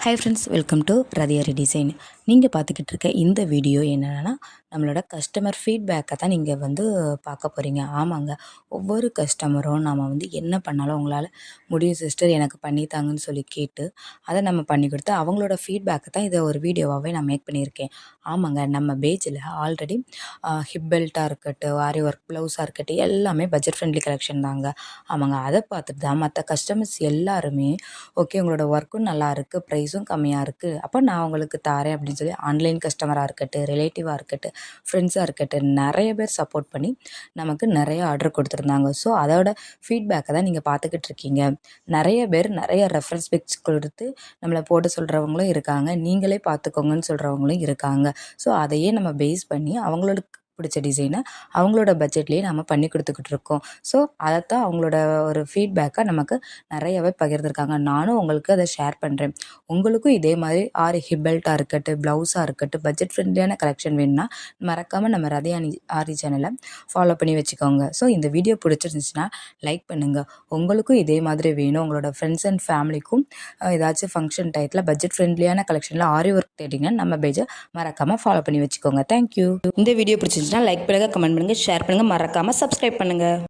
Hi friends, welcome to ரதியாரி design. நீங்கள் பார்த்துக்கிட்டு இருக்க இந்த வீடியோ என்னென்னா, நம்மளோட கஸ்டமர் ஃபீட்பேக்கை தான் நீங்கள் பார்க்க போகிறீங்க. ஆமாங்க, ஒவ்வொரு கஸ்டமரும் நம்ம என்ன பண்ணாலும் உங்களால் முடியும் சிஸ்டர் எனக்கு பண்ணித்தாங்கன்னு சொல்லி கேட்டு அதை நம்ம பண்ணி கொடுத்து அவங்களோட ஃபீட்பேக்கை தான் இதை ஒரு வீடியோவாகவே நான் மேக் பண்ணியிருக்கேன். ஆமாங்க, நம்ம பேஜில் ஆல்ரெடி ஹிப் பெல்ட்டாக இருக்கட்டும், ஆரி ஒர்க் ப்ளவுஸாக இருக்கட்டும், எல்லாமே பட்ஜெட் ஃப்ரெண்ட்லி கலெக்ஷன் தாங்க. ஆமாங்க, அதை பார்த்துட்டு தான் மற்ற கஸ்டமர்ஸ் எல்லாருமே ஓகே உங்களோட ஒர்க்கும் நல்லா இருக்குது, ப்ரைஸும் கம்மியாக இருக்குது, அப்போ நான் உங்களுக்கு தாரேன் அப்படின்னு சொல்லி ஆன்லைன் கஸ்டமராக இருக்கட்டும், ரிலேட்டிவாக இருக்கட்டும், ஃப்ரெண்ட்ஸாக இருக்கட்டும், நிறைய பேர் சப்போர்ட் பண்ணி நமக்கு நிறைய ஆர்டர் கொடுத்துருந்தாங்க. ஸோ அதோட ஃபீட்பேக்கை தான் நீங்கள் பார்த்துக்கிட்டு இருக்கீங்க. நிறைய பேர் நிறைய ரெஃபரன்ஸ் பிக்ஸ் கொடுத்து நம்மளை போட சொல்கிறவங்களும் இருக்காங்க, நீங்களே பார்த்துக்கோங்கன்னு சொல்கிறவங்களும் இருக்காங்க. ஸோ அதையே நம்ம பேஸ் பண்ணி அவங்களுக்கு பிடிச்ச டிசைனை அவங்களோட பட்ஜெட்லேயே நம்ம பண்ணி கொடுத்துக்கிட்டு இருக்கோம். ஸோ அதைத்தான் அவங்களோட ஒரு ஃபீட்பேக்கை நமக்கு நிறையவே பகிர்ந்துருக்காங்க. நானும் உங்களுக்கு அதை ஷேர் பண்ணுறேன். உங்களுக்கும் இதே மாதிரி ஆரி ஹிப்பெல்ட்டாக இருக்கட்டும், ப்ளவுஸாக இருக்கட்டும், பட்ஜெட் ஃப்ரெண்ட்லியான கலெக்ஷன் வேணும்னா மறக்காமல் நம்ம ரதியானி ஆரி சேனலை ஃபாலோ பண்ணி வச்சுக்கோங்க. ஸோ இந்த வீடியோ பிடிச்சிருந்துச்சுன்னா லைக் பண்ணுங்கள். உங்களுக்கும் இதே மாதிரி வேணும், உங்களோட ஃப்ரெண்ட்ஸ் அண்ட் ஃபேமிலிக்கும் ஏதாச்சும் ஃபங்க்ஷன் டயத்தில் பட்ஜெட் ஃப்ரெண்ட்லியான கலெக்ஷனில் ஆரி ஒர்க் தேடிங்கன்னா நம்ம பேஜை மறக்காமல் ஃபாலோ பண்ணி வச்சுக்கோங்க. தேங்க்யூ. இந்த வீடியோ பிடிச்சிருந்துச்சுன்னா லைக் பண்ணுங்கள், கமெண்ட் பண்ணுங்கள், ஷேர் பண்ணுங்கள், மறக்காமல் சப்ஸ்கிரைப் பண்ணுங்கள்.